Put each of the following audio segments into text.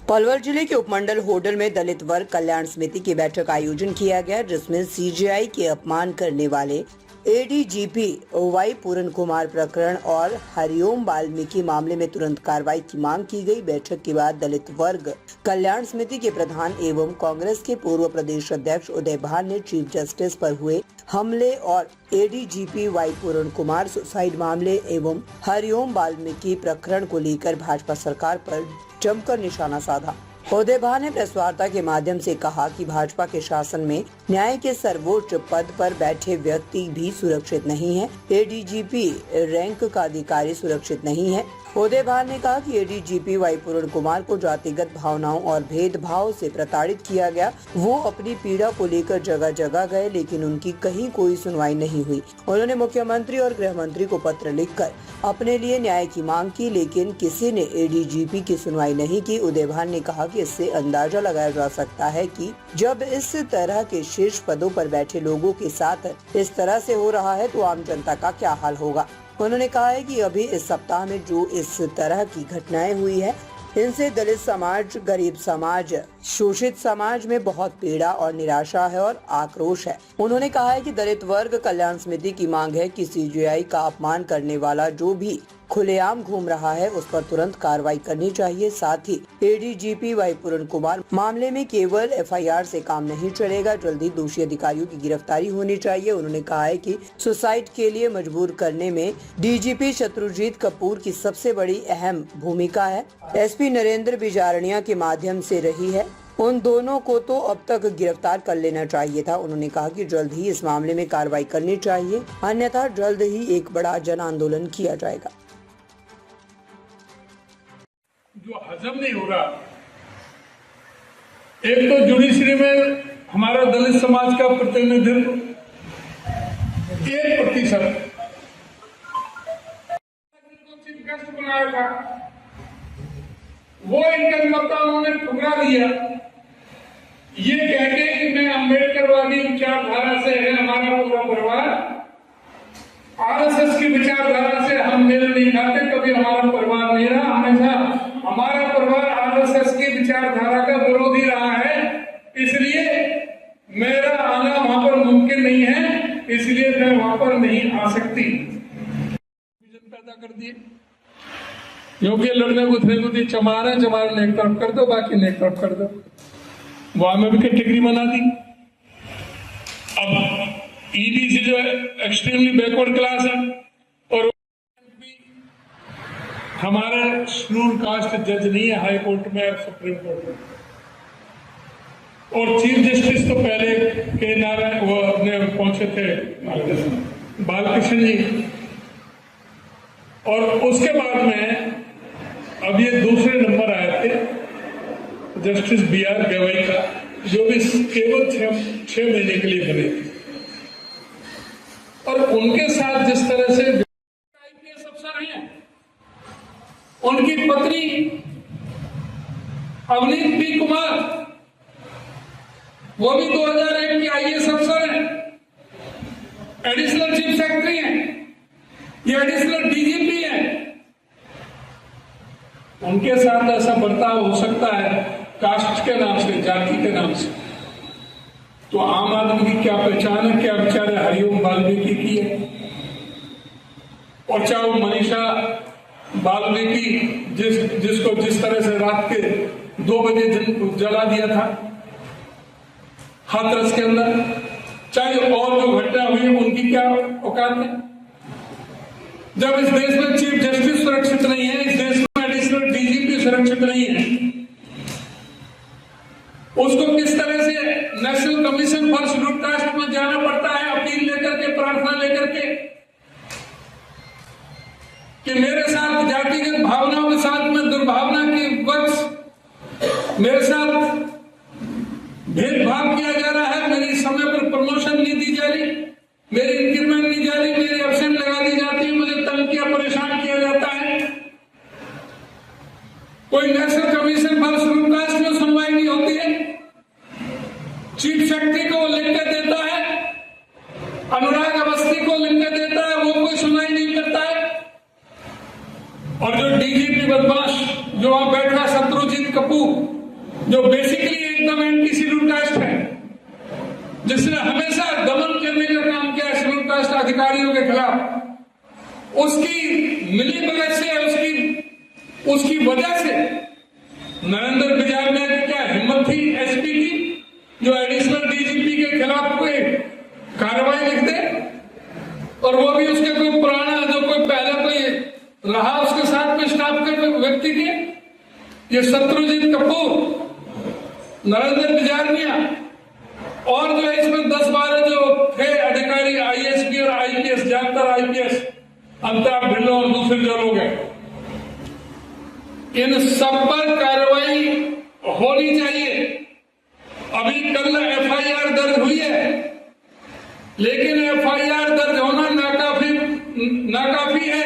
पलवल जिले के उपमंडल होडल में दलित वर्ग कल्याण समिति की बैठक का आयोजन किया गया, जिसमें सीजेआई के अपमान करने वाले एडीजीपी वाई पूरन कुमार प्रकरण और हरिओम वाल्मीकि मामले में तुरंत कार्रवाई की मांग की गई। बैठक के बाद दलित वर्ग कल्याण समिति के प्रधान एवं कांग्रेस के पूर्व प्रदेश अध्यक्ष उदय भान ने चीफ जस्टिस पर हुए हमले और एडीजीपी वाई पूरन कुमार सुसाइड मामले एवं हरिओम वाल्मीकि प्रकरण को लेकर भाजपा सरकार पर जमकर निशाना साधा। उदय भान ने प्रेस वार्ता के माध्यम से कहा कि भाजपा के शासन में न्याय के सर्वोच्च पद पर बैठे व्यक्ति भी सुरक्षित नहीं है, एडीजीपी रैंक का अधिकारी सुरक्षित नहीं है। उदय भान ने कहा कि एडीजीपी वाई पूरन कुमार को जातिगत भावनाओं और भेदभाव से प्रताड़ित किया गया। वो अपनी पीड़ा को लेकर जगह जगह गए, लेकिन उनकी कहीं कोई सुनवाई नहीं हुई। उन्होंने मुख्यमंत्री और गृह मंत्री को पत्र लिखकर अपने लिए न्याय की मांग की, लेकिन किसी ने एडीजीपी की सुनवाई नहीं की। उदय भान ने कहा कि इससे अंदाजा लगाया जा सकता है कि जब इस तरह के शीर्ष पदों पर बैठे लोगों के साथ इस तरह से हो रहा है तो आम जनता का क्या हाल होगा। उन्होंने कहा है कि अभी इस सप्ताह में जो इस तरह की घटनाएं हुई है, इनसे दलित समाज, गरीब समाज, शोषित समाज में बहुत पीड़ा और निराशा है और आक्रोश है। उन्होंने कहा है कि दलित वर्ग कल्याण समिति की मांग है कि सीजेआई का अपमान करने वाला जो भी खुलेआम घूम रहा है उस पर तुरंत कार्रवाई करनी चाहिए। साथ ही एडीजीपी वाई पूरन कुमार मामले में केवल एफआईआर से काम नहीं चलेगा, जल्दी दोषी अधिकारियों की गिरफ्तारी होनी चाहिए। उन्होंने कहा है कि सुसाइड के लिए मजबूर करने में डीजीपी शत्रुजीत कपूर की सबसे बड़ी अहम भूमिका है। एसपी नरेंद्र बिजारनिया के माध्यम से रही है। उन दोनों को तो अब तक गिरफ्तार कर लेना चाहिए था। उन्होंने कहा कि जल्द ही इस मामले में कार्रवाई करनी चाहिए, अन्यथा जल्द ही एक बड़ा जन आंदोलन किया जाएगा। जो हजम नहीं हो रहा, एक तो जुडिशरी में हमारा दलित समाज का प्रतिनिधित्व 1% चीफ गेस्ट बनाया था, वो इनका मता उन्होंने ठुकरा दिया, ये कह के कि मैं अम्बेडकरवादी विचारधारा से है हमारा पूरा परिवार, आरएसएस की विचारधारा से हम मेल नहीं खाते, कभी हमारा परिवार नहीं रहा, हमेशा हमारा परिवार आरएसएस की विचारधारा का विरोधी रहा है, इसलिए मेरा आना वहां पर मुमकिन नहीं है, इसलिए मैं वहां पर नहीं आ सकती। पैदा कर दिए क्योंकि लड़ने को थे चमारे एक तरफ कर दो, बाकी ने एक तरफ कर दो, वहां में भी कैटेगरी बना दी। अब ईबीसी जो है एक्सट्रीमली बैकवर्ड क्लास है और हमारा शेड्यूल कास्ट जज नहीं है हाई कोर्ट में और सुप्रीम कोर्ट में, और चीफ जस्टिस तो पहले के नारायण वो अपने पहुंचे थे बालकृष्ण जी, और उसके बाद में अब ये दूसरे नंबर आए थे जस्टिस बीआर गवई का, जो भी केवल 6 महीने के लिए बने थे, और उनके साथ जिस तरह से आईपीएस अफसर हैं, उनकी पत्नी अवनीत पी कुमार, वो भी 2001 की आईएएस अफसर है, एडिशनल चीफ सेक्रेटरी है, ये एडिशनल डीजीपी है, उनके साथ ऐसा बर्ताव हो सकता है कास्ट के नाम से, जाति के नाम से, तो आम आदमी की क्या पहचान है, क्या बेचारे हरिओम वाल्मीकि की है। और चाहे वो मनीषा वाल्मीकि जिसको जिस तरह से रात के 2 बजे जला दिया था हाथरस के अंदर, चाहे और जो घटना हुई उनकी क्या औकात है। जब इस देश में चीफ जस्टिस सुरक्षित नहीं है, इस देश में एडिशनल डीजीपी सुरक्षित नहीं है, उसको किस तरह से national commission for scheduled caste में जाना पड़ता है अपील लेकर के, प्रार्थना लेकर के कि मेरे साथ जातिगत भावनाओं के साथ में दुर्भावना के वक्त मेरे साथ भेदभाव किया जा रहा है, मेरी समय पर प्रमोशन नहीं दी जा रही, मेरी इंक्रीमेंट नहीं जा रही, मेरी एब्सेंट लगा दी जाती है, मुझे तंग किया, परेशान किया जाता है। कोई national commission for scheduled caste में सुनवाई नहीं होती है, चीफ सेक्रेटरी को लिख के देता है, अनुराग अवस्थी को लिख के देता है, वो कोई सुनवाई नहीं करता है, और जो डीजीपी बदमाश जो वहां बैठा शत्रुजीत कपूर, जो बेसिकली एकदम एंटी शेड्यूल कास्ट है, जिसने हमेशा दमन करने का काम किया शेड्यूल कास्ट अधिकारियों के खिलाफ, उसकी मिलीभगत से, उसकी वजह से नरेंद्र बिजारनिया की क्या हिम्मत थी एसपी की, जो एडिशनल डीजीपी के खिलाफ कोई कार्रवाई लिख दे, और वो भी उसके कोई पुराना, जो कोई पहले कोई रहा उसके साथ में स्टाफ के व्यक्ति के। ये शत्रुजीत कपूर, नरेंद्र बिजारनिया और जो है इसमें 10-12 जो थे अधिकारी आईएएस और आईपीएस, ज्यादातर आईपीएस, अमिताभ ढिल्लों और दूसरे जो लोग हैं, इन सब पर कार्रवाई होनी चाहिए। अभी कल एफआईआर दर्ज हुई है, लेकिन एफआईआर दर्ज होना नाकाफी है।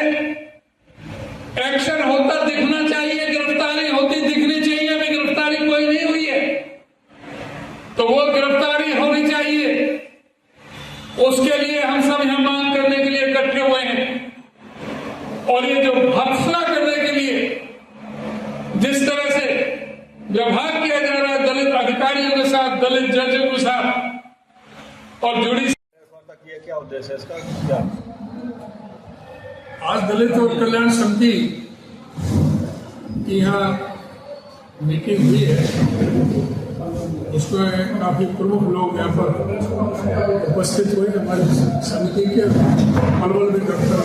एक्शन होता दिखना चाहिए, गिरफ्तारी होती दिखनी चाहिए। अभी गिरफ्तारी कोई नहीं हुई है, तो वो गिरफ्तारी होनी चाहिए। उसके लिए हम सब यहां मांग करने के लिए इकट्ठे हुए हैं। और ये जो भर्त्सना करने के लिए जिस तरह से व्यवहार किया जा रहा है दलित अधिकारियों के साथ, दलित जजों के साथ और जुडिशरी, क्या उद्देश्य है इसका? क्या आज दलित और कल्याण समिति की यहाँ मीटिंग हुई है, उसमें काफी प्रमुख लोग यहाँ पर उपस्थित हुए। हमारी समिति के पलवल में डॉक्टर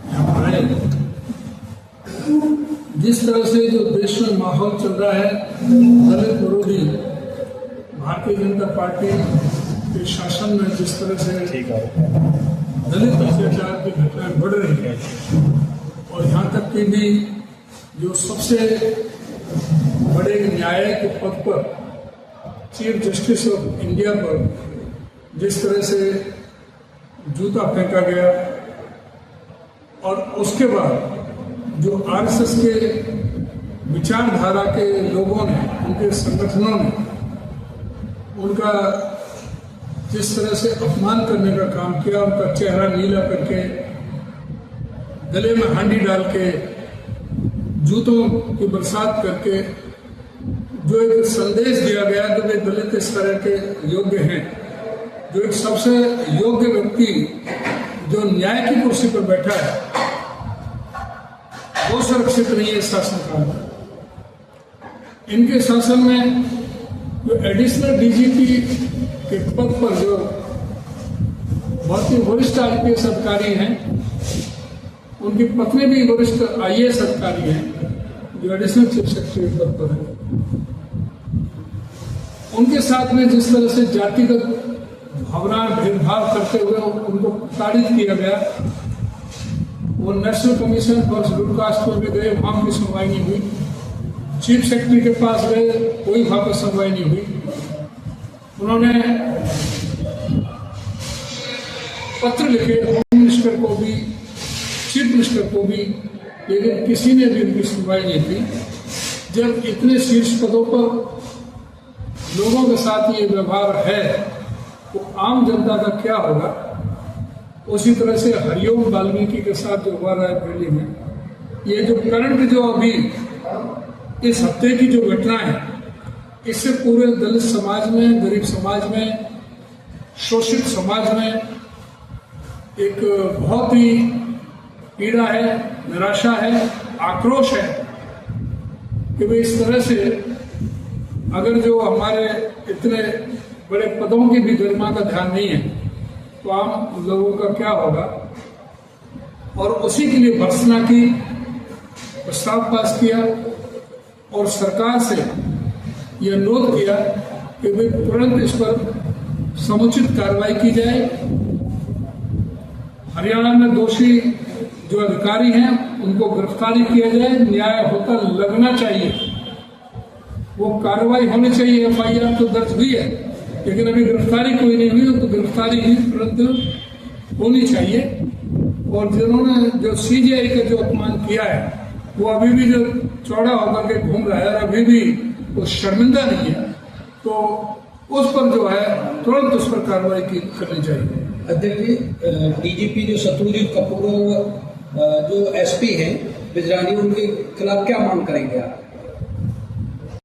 यहाँ पर आए। जिस तरह से जो देश में माहौल चल रहा है, दलित विरोधी भारतीय जनता पार्टी के शासन में जिस तरह से दलित अत्याचार की घटनाएं बढ़ रही है, और यहाँ तक कि भी जो सबसे बड़े न्यायालय के पद पर चीफ जस्टिस ऑफ इंडिया पर जिस तरह से जूता फेंका गया, और उसके बाद जो आरएसएस के विचारधारा के लोगों ने, उनके संगठनों ने उनका जिस तरह से अपमान करने का काम किया, उनका चेहरा नीला करके, गले में हांडी डाल के, जूतों की बरसात करके जो एक संदेश दिया गया कि वे दलित इस तरह के योग्य हैं, जो एक सबसे योग्य व्यक्ति जो न्याय की कुर्सी पर बैठा है वो सुरक्षित नहीं है इस शासनकाल में। इनके शासन में जो एडिशनल डीजीपी के पद पर जो बहुत ही वरिष्ठ आईपीएस अधिकारी हैं, उनकी पत्नी भी वरिष्ठ आईएएस अधिकारी हैं, जो एडिशनल चीफ सेक्रेटरी पद पर है, उनके साथ में जिस तरह से जातिगत भावना भेदभाव करते हुए उनको प्रताड़ित किया गया। वो national commission for schedule caste पर भी गए, वहां की सुनवाई नहीं हुई। चीफ सेक्रेटरी के पास गए, कोई वहां पर सुनवाई नहीं हुई। उन्होंने पत्र लिखे होम मिनिस्टर को भी, चीफ मिनिस्टर को भी, लेकिन किसी ने भी उनकी सुनवाई नहीं की। जब इतने शीर्ष पदों पर लोगों के साथ ये व्यवहार है, तो आम जनता का क्या होगा? उसी तरह से हरिओम वाल्मीकि के साथ जो हुआ रायबरेली में, ये जो करंट जो अभी इस हफ्ते की जो घटना है, इससे पूरे दलित समाज में, गरीब समाज में, शोषित समाज में एक बहुत ही पीड़ा है, निराशा है, आक्रोश है कि भाई इस तरह से अगर जो हमारे इतने बड़े पदों की भी गरिमा का ध्यान नहीं है, तो आम लोगों का क्या होगा? और उसी के लिए भर्त्सना की, प्रस्ताव पास किया और सरकार से यह अनुरोध किया कि वे तुरंत इस पर समुचित कार्रवाई की जाए। हरियाणा में दोषी जो अधिकारी हैं उनको गिरफ्तारी किया जाए, न्याय होता लगना चाहिए, वो कार्रवाई होनी चाहिए। एफआईआर तो दर्ज हुई है, लेकिन अभी गिरफ्तारी कोई नहीं हुई, तो गिरफ्तारी भी तुरंत होनी चाहिए। और जिन्होंने जो सीजीआई का जो अपमान किया है, वो अभी भी जो चौड़ा होकर के घूम रहा है, अभी भी वो शर्मिंदा नहीं है, तो उस पर जो है तुरंत उस पर कार्रवाई करनी चाहिए। अध्यक्ष जी, डीजीपी जो शत्रुजीत कपूर जो एसपी हैं बिजरानी, उनके खिलाफ क्या मांग करेंगे आप?